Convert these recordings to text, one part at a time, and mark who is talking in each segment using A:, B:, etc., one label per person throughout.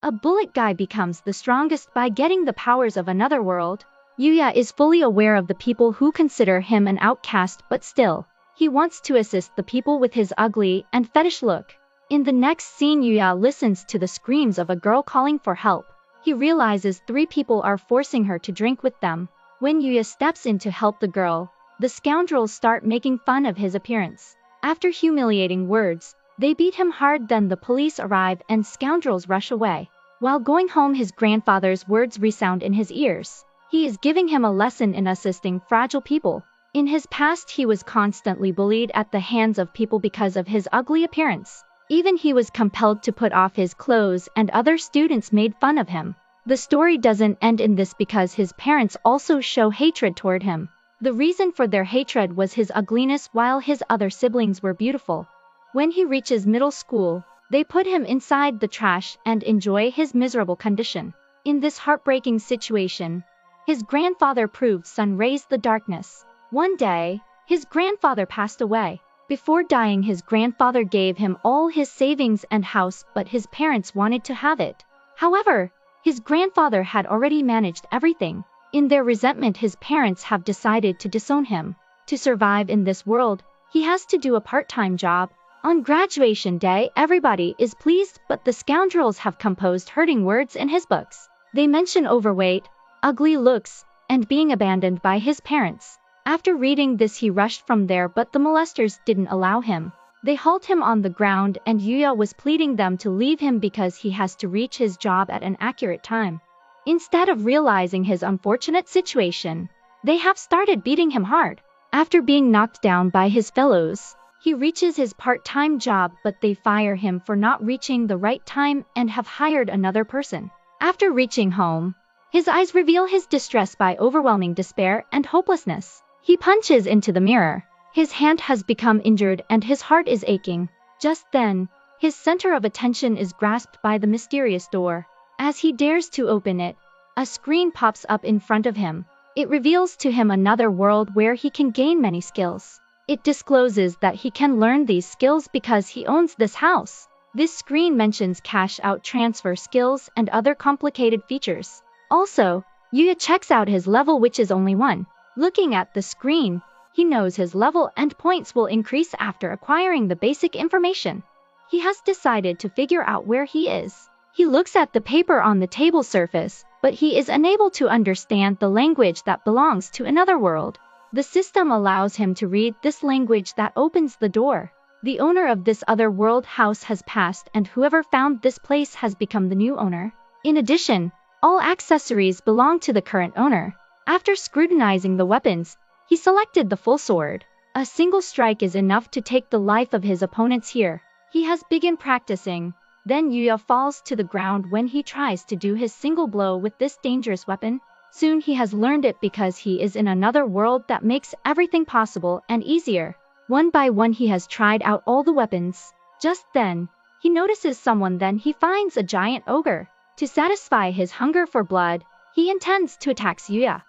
A: A bullet guy becomes the strongest by getting the powers of another world. Yuya is fully aware of the people who consider him an outcast, but still, he wants to assist the people with his ugly and fetish look. In the next scene, Yuya listens to the screams of a girl calling for help. He realizes 3 people are forcing her to drink with them. When Yuya steps in to help the girl, the scoundrels start making fun of his appearance. After humiliating words, they beat him hard. Then the police arrive and scoundrels rush away. While going home, his grandfather's words resound in his ears. He is giving him a lesson in assisting fragile people. In his past, he was constantly bullied at the hands of people because of his ugly appearance. Even he was compelled to put off his clothes, and other students made fun of him. The story doesn't end in this because his parents also show hatred toward him. The reason for their hatred was his ugliness, while his other siblings were beautiful. When he reaches middle school, they put him inside the trash and enjoy his miserable condition. In this heartbreaking situation, his grandfather proved sun raised the darkness. One day, his grandfather passed away. Before dying, his grandfather gave him all his savings and house, but his parents wanted to have it. However, his grandfather had already managed everything. In their resentment, his parents have decided to disown him. To survive in this world, he has to do a part-time job. On graduation day, everybody is pleased, but the scoundrels have composed hurting words in his books. They mention overweight, ugly looks, and being abandoned by his parents. After reading this, he rushed from there, but the molesters didn't allow him. They halt him on the ground, and Yuya was pleading them to leave him because he has to reach his job at an accurate time. Instead of realizing his unfortunate situation, they have started beating him hard. After being knocked down by his fellows, he reaches his part-time job, but they fire him for not reaching the right time and have hired another person. After reaching home, his eyes reveal his distress by overwhelming despair and hopelessness. He punches into the mirror. His hand has become injured and his heart is aching. Just then, his center of attention is grasped by the mysterious door. As he dares to open it, a screen pops up in front of him. It reveals to him another world where he can gain many skills. It discloses that he can learn these skills because he owns this house. This screen mentions cash-out transfer skills and other complicated features. Also, Yuya checks out his level, which is only 1. Looking at the screen, he knows his level and points will increase after acquiring the basic information. He has decided to figure out where he is. He looks at the paper on the table surface, but he is unable to understand the language that belongs to another world. The system allows him to read this language that opens the door. The owner of this other world house has passed, and whoever found this place has become the new owner. In addition, all accessories belong to the current owner. After scrutinizing the weapons, he selected the full sword. A single strike is enough to take the life of his opponents here. He has begun practicing. Then Yuya falls to the ground when he tries to do his single blow with this dangerous weapon. Soon he has learned it because he is in another world that makes everything possible and easier. One by one he has tried out all the weapons. Just then, he notices someone. Then he finds a giant ogre. To satisfy his hunger for blood, he intends to attack Yuya.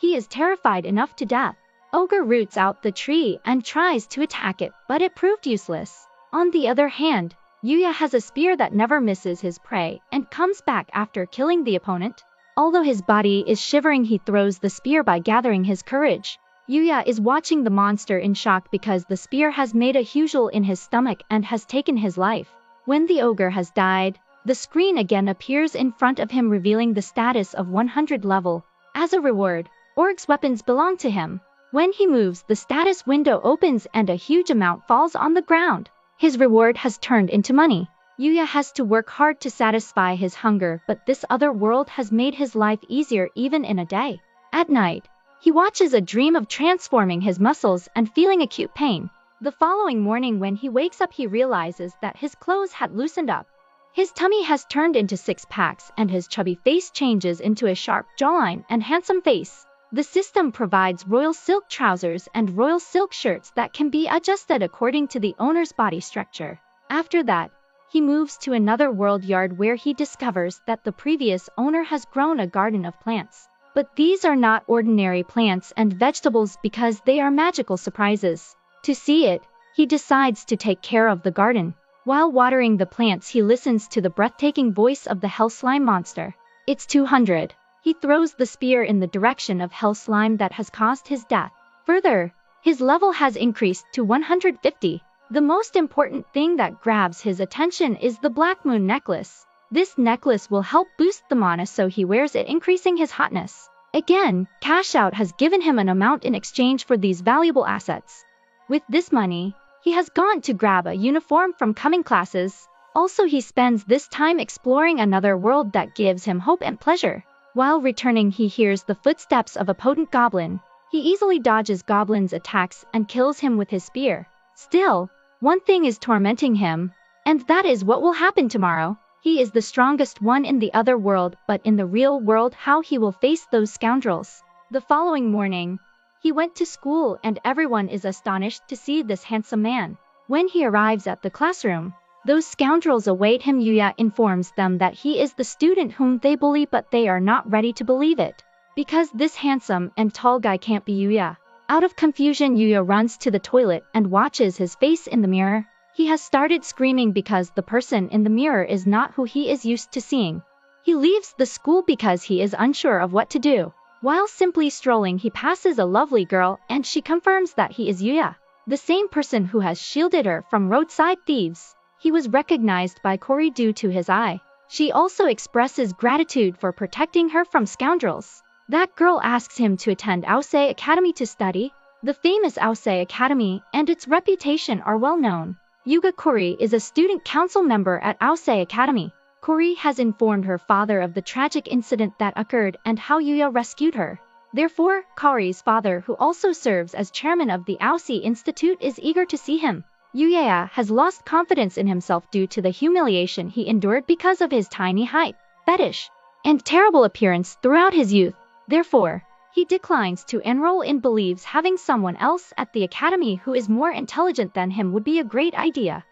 A: He is terrified enough to death. Ogre roots out the tree and tries to attack it, but it proved useless. On the other hand, Yuya has a spear that never misses his prey and comes back after killing the opponent. Although his body is shivering, he throws the spear by gathering his courage. Yuya is watching the monster in shock because the spear has made a huge hole in his stomach and has taken his life. When the ogre has died, the screen again appears in front of him, revealing the status of 100 level. As a reward, Org's weapons belong to him. When he moves, the status window opens and a huge amount falls on the ground. His reward has turned into money. Yuya has to work hard to satisfy his hunger, but this other world has made his life easier even in a day. At night, he watches a dream of transforming his muscles and feeling acute pain. The following morning when he wakes up, he realizes that his clothes had loosened up. His tummy has turned into 6 packs and his chubby face changes into a sharp jawline and handsome face. The system provides royal silk trousers and royal silk shirts that can be adjusted according to the owner's body structure. After that, he moves to another world yard where he discovers that the previous owner has grown a garden of plants. But these are not ordinary plants and vegetables because they are magical surprises. To see it, he decides to take care of the garden. While watering the plants, he listens to the breathtaking voice of the hell slime monster. It's 200. He throws the spear in the direction of hell slime that has caused his death. Further, his level has increased to 150. The most important thing that grabs his attention is the Black Moon necklace. This necklace will help boost the mana, so he wears it, increasing his hotness. Again, Cash Out has given him an amount in exchange for these valuable assets. With this money, he has gone to grab a uniform from coming classes. Also, he spends this time exploring another world that gives him hope and pleasure. While returning, he hears the footsteps of a potent goblin. He easily dodges Goblin's attacks and kills him with his spear. Still, one thing is tormenting him, and that is what will happen tomorrow. He is the strongest one in the other world, but in the real world, how he will face those scoundrels. The following morning, he went to school and everyone is astonished to see this handsome man. When he arrives at the classroom, those scoundrels await him. Yuya informs them that he is the student whom they bully, but they are not ready to believe it, because this handsome and tall guy can't be Yuya. Out of confusion, Yuya runs to the toilet and watches his face in the mirror. He has started screaming because the person in the mirror is not who he is used to seeing. He leaves the school because he is unsure of what to do. While simply strolling, he passes a lovely girl and she confirms that he is Yuya, the same person who has shielded her from roadside thieves. He was recognized by Kori due to his eye. She also expresses gratitude for protecting her from scoundrels. That girl asks him to attend Aosei Academy to study. The famous Aosei Academy and its reputation are well known. Yuga Kori is a student council member at Aosei Academy. Kori has informed her father of the tragic incident that occurred and how Yuya rescued her. Therefore, Kori's father, who also serves as chairman of the Aosei Institute, is eager to see him. Yuya has lost confidence in himself due to the humiliation he endured because of his tiny height, fetish, and terrible appearance throughout his youth. Therefore, he declines to enroll and believes having someone else at the academy who is more intelligent than him would be a great idea.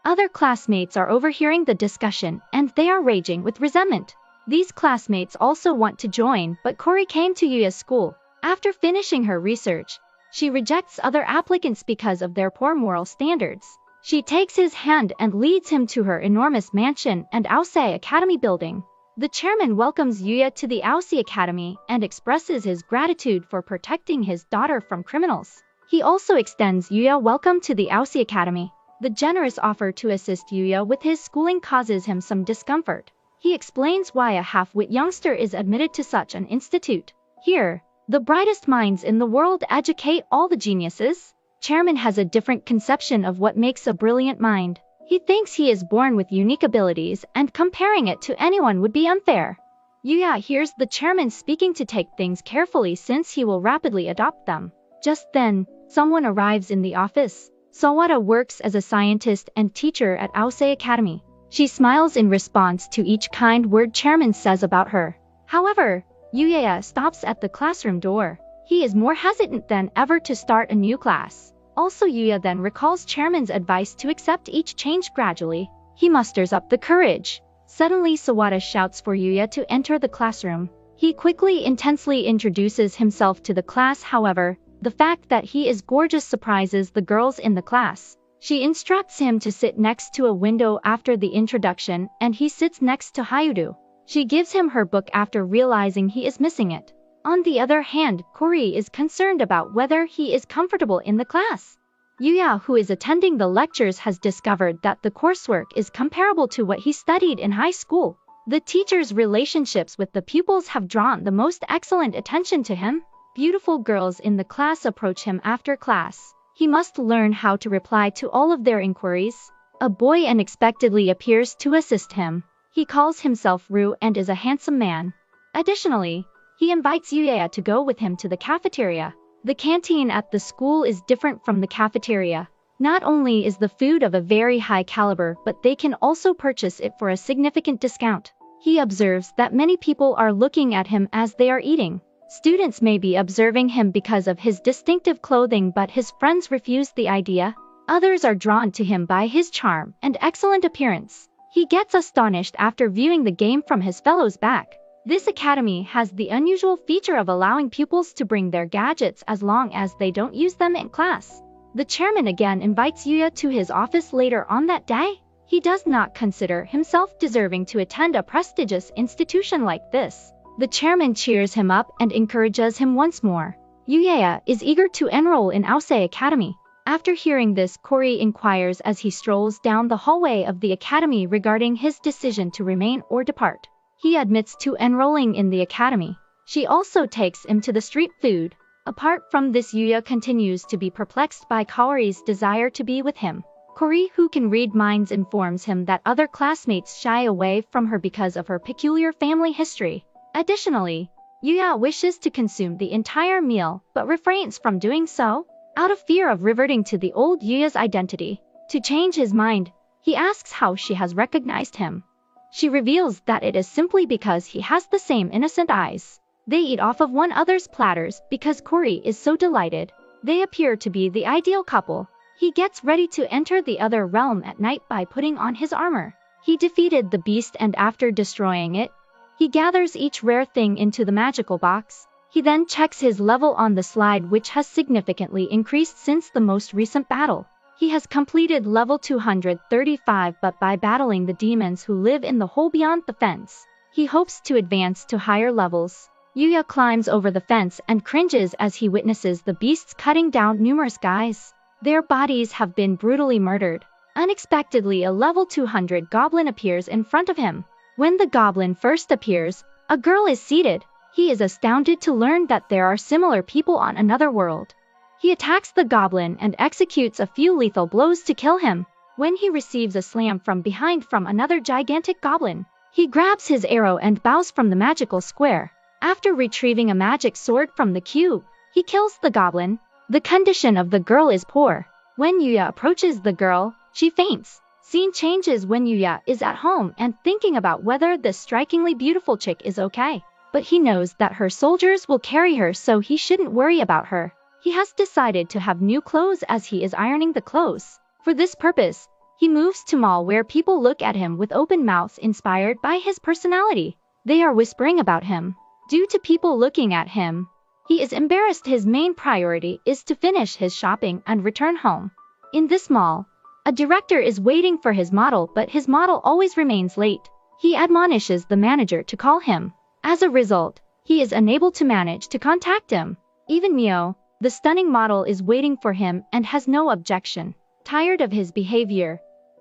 A: Other classmates are overhearing the discussion and they are raging with resentment. These classmates also want to join, but Kori came to Yuya's school. After finishing her research, she rejects other applicants because of their poor moral standards. She takes his hand and leads him to her enormous mansion and Aosei Academy building. The chairman welcomes Yuya to the Aosei Academy and expresses his gratitude for protecting his daughter from criminals. He also extends Yuya welcome to the Aosei Academy. The generous offer to assist Yuya with his schooling causes him some discomfort. He explains why a half-wit youngster is admitted to such an institute. Here, the brightest minds in the world educate all the geniuses. Chairman has a different conception of what makes a brilliant mind. He thinks he is born with unique abilities and comparing it to anyone would be unfair. Yuya hears the chairman speaking to take things carefully since he will rapidly adopt them. Just then, someone arrives in the office. Sawada works as a scientist and teacher at Aosei Academy. She smiles in response to each kind word chairman says about her. However, Yuya stops at the classroom door. He is more hesitant than ever to start a new class. Also, Yuya then recalls chairman's advice to accept each change gradually. He musters up the courage. Suddenly, Sawada shouts for Yuya to enter the classroom. He quickly intensely introduces himself to the class. However, the fact that he is gorgeous surprises the girls in the class. She instructs him to sit next to a window after the introduction, and he sits next to Hayudu. She gives him her book after realizing he is missing it. On the other hand, Kori is concerned about whether he is comfortable in the class. Yuya, who is attending the lectures, has discovered that the coursework is comparable to what he studied in high school. The teacher's relationships with the pupils have drawn the most excellent attention to him. Beautiful girls in the class approach him after class. He must learn how to reply to all of their inquiries. A boy unexpectedly appears to assist him. He calls himself Ru and is a handsome man. Additionally, he invites Yuya to go with him to the cafeteria. The canteen at the school is different from the cafeteria. Not only is the food of a very high caliber, but they can also purchase it for a significant discount. He observes that many people are looking at him as they are eating. Students may be observing him because of his distinctive clothing, but his friends refuse the idea. Others are drawn to him by his charm and excellent appearance. He gets astonished after viewing the game from his fellow's back. This academy has the unusual feature of allowing pupils to bring their gadgets as long as they don't use them in class. The chairman again invites Yuya to his office later on that day. He does not consider himself deserving to attend a prestigious institution like this. The chairman cheers him up and encourages him once more. Yuya is eager to enroll in Aosei Academy. After hearing this, Kori inquires as he strolls down the hallway of the academy regarding his decision to remain or depart. He admits to enrolling in the academy. She also takes him to the street food. Apart from this, Yuya continues to be perplexed by Kaori's desire to be with him. Kori, who can read minds, informs him that other classmates shy away from her because of her peculiar family history. Additionally, Yuya wishes to consume the entire meal but refrains from doing so, out of fear of reverting to the old Yuya's identity. To change his mind, he asks how she has recognized him. She reveals that it is simply because he has the same innocent eyes. They eat off of one another's platters because Kori is so delighted. They appear to be the ideal couple. He gets ready to enter the other realm at night by putting on his armor. He defeated the beast, and after destroying it, he gathers each rare thing into the magical box. He then checks his level on the slide, which has significantly increased since the most recent battle. He has completed level 235, but by battling the demons who live in the hole beyond the fence, he hopes to advance to higher levels. Yuya climbs over the fence and cringes as he witnesses the beasts cutting down numerous guys. Their bodies have been brutally murdered. Unexpectedly, a level 200 goblin appears in front of him. When the goblin first appears, a girl is seated. He is astounded to learn that there are similar people on another world. He attacks the goblin and executes a few lethal blows to kill him. When he receives a slam from behind from another gigantic goblin, he grabs his arrow and bows from the magical square. After retrieving a magic sword from the cube, he kills the goblin. The condition of the girl is poor. When Yuya approaches the girl, she faints. Scene changes when Yuya is at home and thinking about whether this strikingly beautiful chick is okay. But he knows that her soldiers will carry her, so he shouldn't worry about her. He has decided to have new clothes as he is ironing the clothes. For this purpose, he moves to mall where people look at him with open mouths, inspired by his personality. They are whispering about him. Due to people looking at him, he is embarrassed. His main priority is to finish his shopping and return home. In this mall, a director is waiting for his model, but his model always remains late. He admonishes the manager to call him. As a result, he is unable to manage to contact him. Even Mio, the stunning model, is waiting for him and has no objection. Tired of his behavior,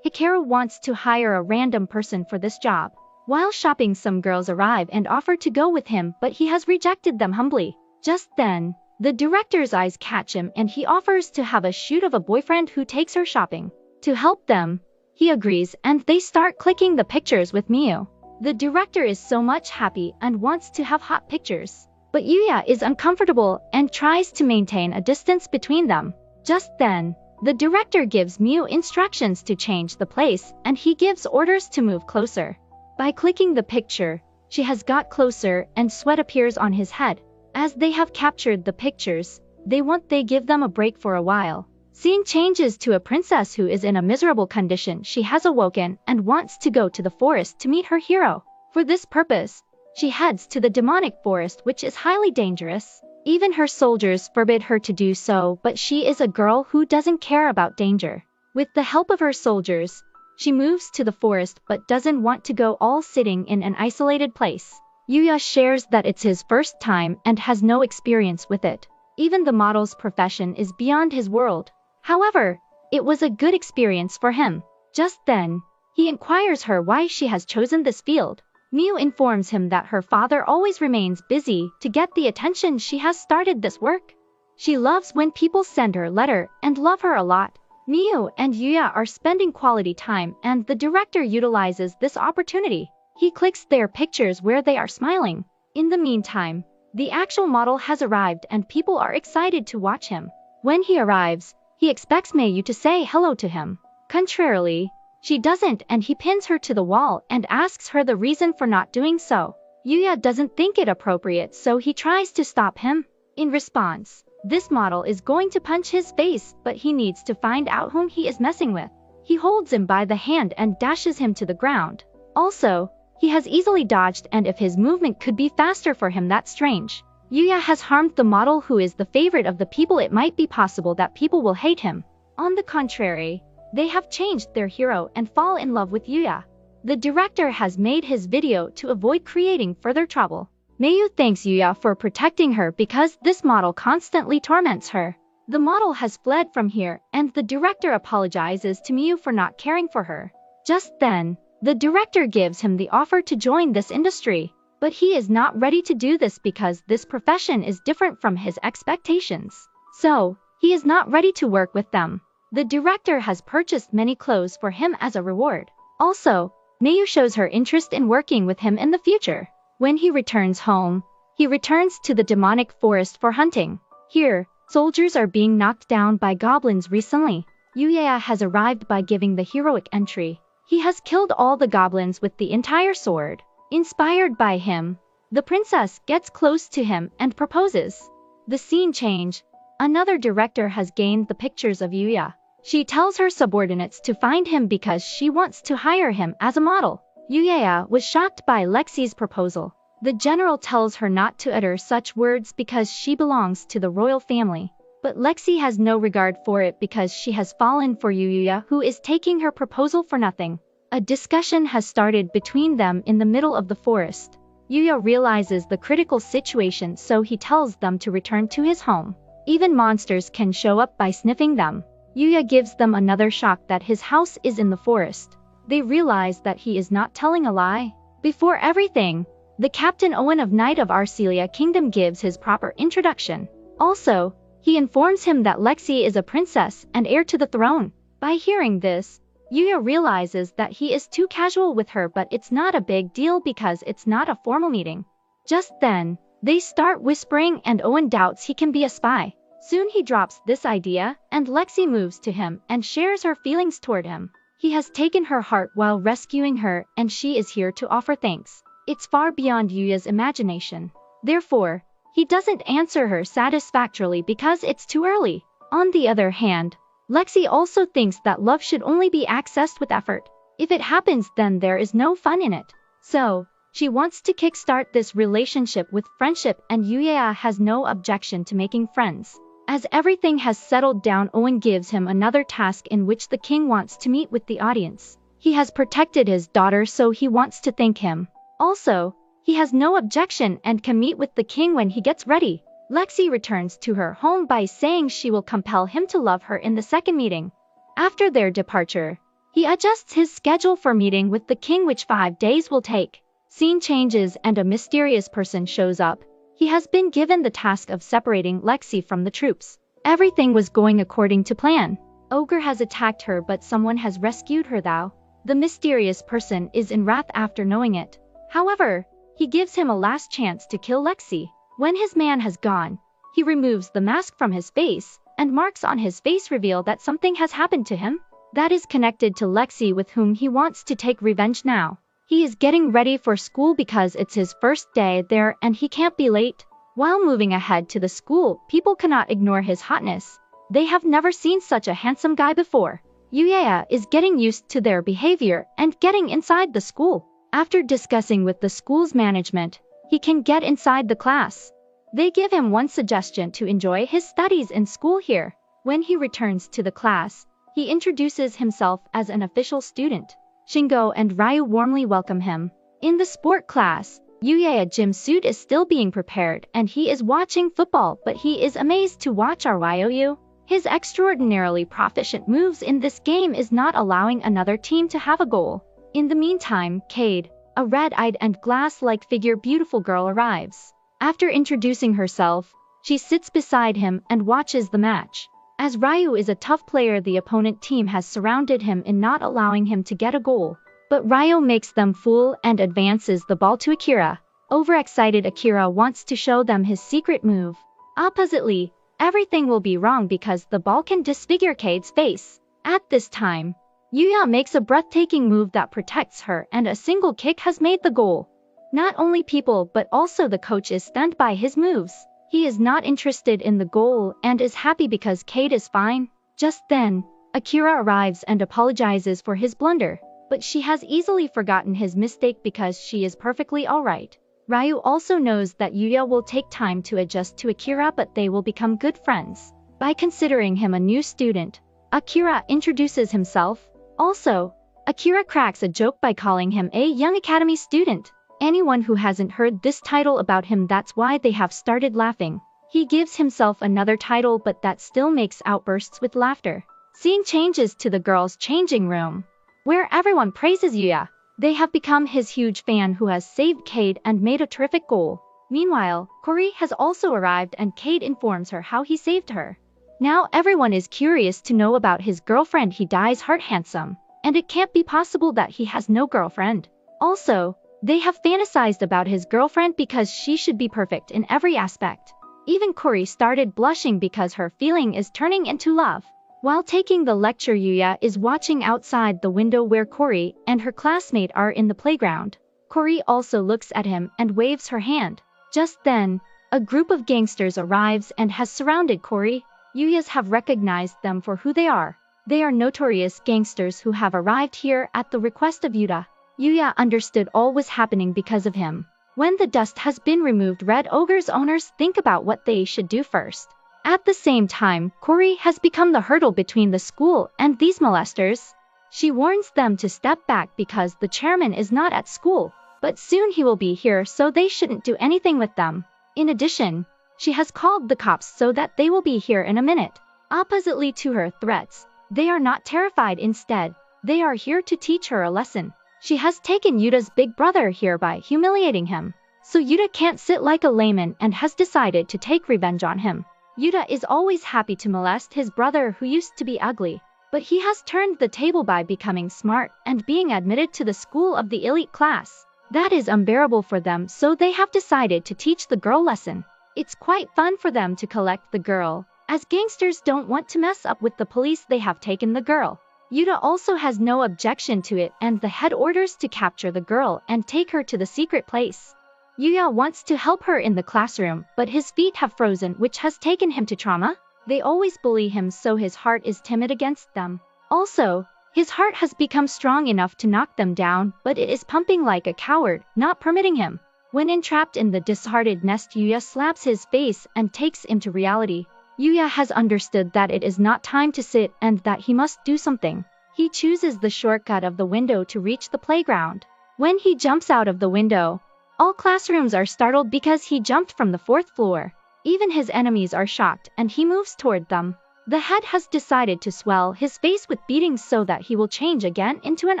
A: Hikaru wants to hire a random person for this job. While shopping, some girls arrive and offer to go with him, but he has rejected them humbly. Just then, the director's eyes catch him and he offers to have a shoot of a boyfriend who takes her shopping. To help them, he agrees and they start clicking the pictures with Mio. The director is so much happy and wants to have hot pictures. But Yuya is uncomfortable and tries to maintain a distance between them. Just then, the director gives Mio instructions to change the place and he gives orders to move closer. By clicking the picture, she has got closer and sweat appears on his head. As they have captured the pictures, they give them a break for a while. Scene changes to a princess who is in a miserable condition. She has awoken and wants to go to the forest to meet her hero. For this purpose, she heads to the demonic forest, which is highly dangerous. Even her soldiers forbid her to do so, but she is a girl who doesn't care about danger. With the help of her soldiers, she moves to the forest but doesn't want to go all sitting in an isolated place. Yuya shares that it's his first time and has no experience with it. Even the model's profession is beyond his world. However, it was a good experience for him. Just then, he inquires her why she has chosen this field. Miu informs him that her father always remains busy. To get the attention, she has started this work. She loves when people send her letter and love her a lot. Miu and Yuya are spending quality time and the director utilizes this opportunity. He clicks their pictures where they are smiling. In the meantime, the actual model has arrived and people are excited to watch him. When he arrives, he expects Mayu to say hello to him. Contrarily, she doesn't and he pins her to the wall and asks her the reason for not doing so. Yuya doesn't think it appropriate, so he tries to stop him. In response, this model is going to punch his face, but he needs to find out whom he is messing with. He holds him by the hand and dashes him to the ground. Also, he has easily dodged, and if his movement could be faster for him, that's strange. Yuya has harmed the model who is the favorite of the people. It might be possible that people will hate him. On the contrary, They have changed their hero and fall in love with Yuya. The director has made his video to avoid creating further trouble. Mayu thanks Yuya for protecting her because this model constantly torments her. The model has fled from here, and the director apologizes to Mayu for not caring for her. Just then, the director gives him the offer to join this industry, but he is not ready to do this because this profession is different from his expectations. So, he is not ready to work with them. The director has purchased many clothes for him as a reward. Also, Mayu shows her interest in working with him in the future. When he returns home, he returns to the demonic forest for hunting. Here, soldiers are being knocked down by goblins recently. Yuya has arrived by giving the heroic entry. He has killed all the goblins with the entire sword. Inspired by him, the princess gets close to him and proposes. The scene change. Another director has gained the pictures of Yuya. She tells her subordinates to find him because she wants to hire him as a model. Yuya was shocked by Lexi's proposal. The general tells her not to utter such words because she belongs to the royal family. But Lexi has no regard for it because she has fallen for Yuya, who is taking her proposal for nothing. A discussion has started between them in the middle of the forest. Yuya realizes the critical situation, so he tells them to return to his home. Even monsters can show up by sniffing them. Yuya gives them another shock that his house is in the forest. They realize that he is not telling a lie. Before everything, the Captain Owen of Knight of Arcelia Kingdom gives his proper introduction. Also, he informs him that Lexi is a princess and heir to the throne. By hearing this, Yuya realizes that he is too casual with her, but it's not a big deal because it's not a formal meeting. Just then, they start whispering and Owen doubts he can be a spy. Soon he drops this idea, and Lexi moves to him and shares her feelings toward him. He has taken her heart while rescuing her, and she is here to offer thanks. It's far beyond Yuya's imagination. Therefore, he doesn't answer her satisfactorily because it's too early. On the other hand, Lexi also thinks that love should only be accessed with effort. If it happens, then there is no fun in it. So, she wants to kickstart this relationship with friendship, and Yuya has no objection to making friends. As everything has settled down, Owen gives him another task in which the king wants to meet with the audience. He has protected his daughter, so he wants to thank him. Also, he has no objection and can meet with the king when he gets ready. Lexi returns to her home by saying she will compel him to love her in the second meeting. After their departure, he adjusts his schedule for meeting with the king, which 5 days will take. Scene changes and a mysterious person shows up. He has been given the task of separating Lexi from the troops. Everything was going according to plan. Ogre has attacked her, but someone has rescued her though. The mysterious person is in wrath after knowing it. However, he gives him a last chance to kill Lexi. When his man has gone, he removes the mask from his face, and marks on his face reveal that something has happened to him. That is connected to Lexi, with whom he wants to take revenge now. He is getting ready for school because it's his first day there and he can't be late. While moving ahead to the school, people cannot ignore his hotness. They have never seen such a handsome guy before. Yuya is getting used to their behavior and getting inside the school. After discussing with the school's management, he can get inside the class. They give him one suggestion to enjoy his studies in school here. When he returns to the class, he introduces himself as an official student. Shingo and Ryu warmly welcome him. In the sport class, Yuya's gym suit is still being prepared and he is watching football, but he is amazed to watch Ryu. His extraordinarily proficient moves in this game is not allowing another team to have a goal. In the meantime, Kaeta, a red-eyed and glass-like figure beautiful girl, arrives. After introducing herself, she sits beside him and watches the match. As Ryu is a tough player, the opponent team has surrounded him in not allowing him to get a goal. But Ryu makes them fool and advances the ball to Akira. Overexcited Akira wants to show them his secret move. Oppositely, everything will be wrong because the ball can disfigure Kate's face. At this time, Yuya makes a breathtaking move that protects her, and a single kick has made the goal. Not only people but also the coach is stunned by his moves. He is not interested in the goal and is happy because Kate is fine. Just then, Akira arrives and apologizes for his blunder, but she has easily forgotten his mistake because she is perfectly alright. Ryu also knows that Yuya will take time to adjust to Akira, but they will become good friends. By considering him a new student, Akira introduces himself. Also, Akira cracks a joke by calling him a young academy student. Anyone who hasn't heard this title about him, that's why they have started laughing. He gives himself another title, but that still makes outbursts with laughter. Scene changes to the girls' changing room, where everyone praises Yuya. They have become his huge fan who has saved Cade and made a terrific goal. Meanwhile, Kori has also arrived and Cade informs her how he saved her. Now everyone is curious to know about his girlfriend. He dies heart handsome, and it can't be possible that he has no girlfriend. Also, they have fantasized about his girlfriend because she should be perfect in every aspect. Even Kori started blushing because her feeling is turning into love. While taking the lecture, Yuya is watching outside the window where Kori and her classmate are in the playground. Kori also looks at him and waves her hand. Just then, a group of gangsters arrives and has surrounded Kori. Yuya's have recognized them for who they are. They are notorious gangsters who have arrived here at the request of Yuya. Yuya understood all was happening because of him. When the dust has been removed, Red Ogre's owners think about what they should do first. At the same time, Kori has become the hurdle between the school and these molesters. She warns them to step back because the chairman is not at school, but soon he will be here, so they shouldn't do anything with them. In addition, she has called the cops so that they will be here in a minute. Oppositely to her threats, they are not terrified. Instead, they are here to teach her a lesson. She has taken Yuta's big brother here by humiliating him, so Yuta can't sit like a layman and has decided to take revenge on him. Yuta is always happy to molest his brother who used to be ugly, but he has turned the table by becoming smart and being admitted to the school of the elite class. That is unbearable for them, so they have decided to teach the girl lesson. It's quite fun for them to collect the girl, as gangsters don't want to mess up with the police. They have taken the girl. Yuta also has no objection to it, and the head orders to capture the girl and take her to the secret place. Yuya wants to help her in the classroom, but his feet have frozen, which has taken him to trauma. They always bully him, so his heart is timid against them. Also, his heart has become strong enough to knock them down, but it is pumping like a coward, not permitting him. When entrapped in the disheartened nest, Yuya slaps his face and takes him to reality. Yuya has understood that it is not time to sit and that he must do something. He chooses the shortcut of the window to reach the playground. When he jumps out of the window, all classrooms are startled because he jumped from the 4th floor. Even his enemies are shocked and he moves toward them. The head has decided to swell his face with beatings so that he will change again into an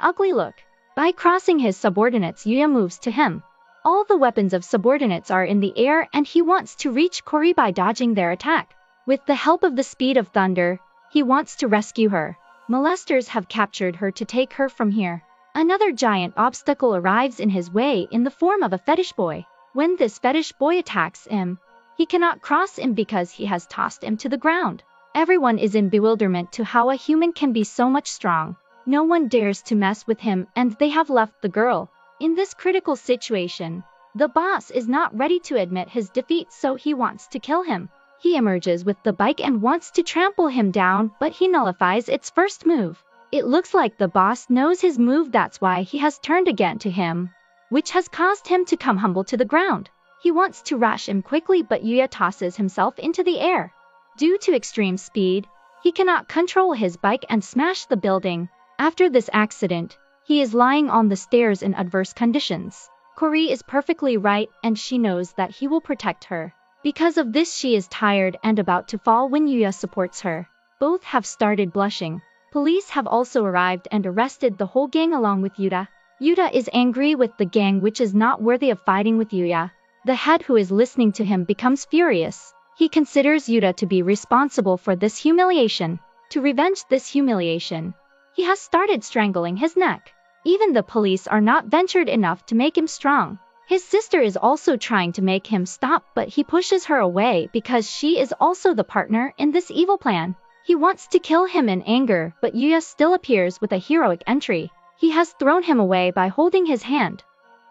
A: ugly look. By crossing his subordinates, Yuya moves to him. All the weapons of subordinates are in the air and he wants to reach Kori by dodging their attack. With the help of the speed of thunder, he wants to rescue her. Molesters have captured her to take her from here. Another giant obstacle arrives in his way in the form of a fetish boy. When this fetish boy attacks him, he cannot cross him because he has tossed him to the ground. Everyone is in bewilderment to how a human can be so much strong. No one dares to mess with him and they have left the girl. In this critical situation, the boss is not ready to admit his defeat, so he wants to kill him. He emerges with the bike and wants to trample him down, but he nullifies its first move. It looks like the boss knows his move, that's why he has turned again to him, which has caused him to come humble to the ground. He wants to rush him quickly, but Yuya tosses himself into the air. Due to extreme speed, he cannot control his bike and smash the building. After this accident, he is lying on the stairs in adverse conditions. Kori is perfectly right and she knows that he will protect her. Because of this, she is tired and about to fall when Yuya supports her. Both have started blushing. Police have also arrived and arrested the whole gang along with Yuta. Yuta is angry with the gang, which is not worthy of fighting with Yuya. The head, who is listening to him, becomes furious. He considers Yuta to be responsible for this humiliation. To revenge this humiliation, he has started strangling his neck. Even the police are not ventured enough to make him strong. His sister is also trying to make him stop, but he pushes her away because she is also the partner in this evil plan. He wants to kill him in anger, but Yuya still appears with a heroic entry. He has thrown him away by holding his hand.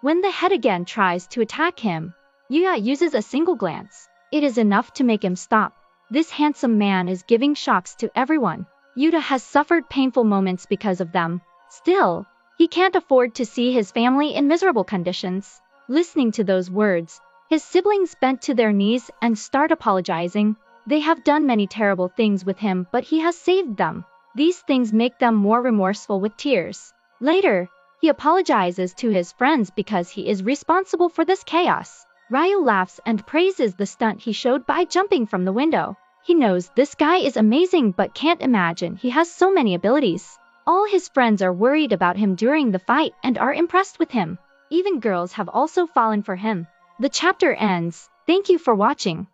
A: When the head again tries to attack him, Yuya uses a single glance. It is enough to make him stop. This handsome man is giving shocks to everyone. Yuta has suffered painful moments because of them. Still, he can't afford to see his family in miserable conditions. Listening to those words, his siblings bent to their knees and start apologizing. They have done many terrible things with him, but he has saved them. These things make them more remorseful with tears. Later, he apologizes to his friends because he is responsible for this chaos. Ryu laughs and praises the stunt he showed by jumping from the window. He knows this guy is amazing but can't imagine he has so many abilities. All his friends are worried about him during the fight and are impressed with him. Even girls have also fallen for him. The chapter ends. Thank you for watching.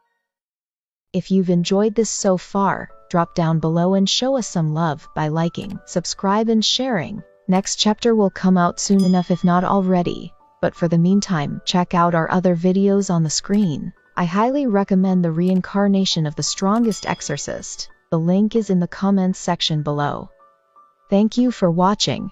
B: If you've enjoyed this so far, drop down below and show us some love by liking, subscribe and sharing. Next chapter will come out soon enough if not already. But for the meantime, check out our other videos on the screen. I highly recommend the reincarnation of the strongest exorcist. The link is in the comments section below. Thank you for watching.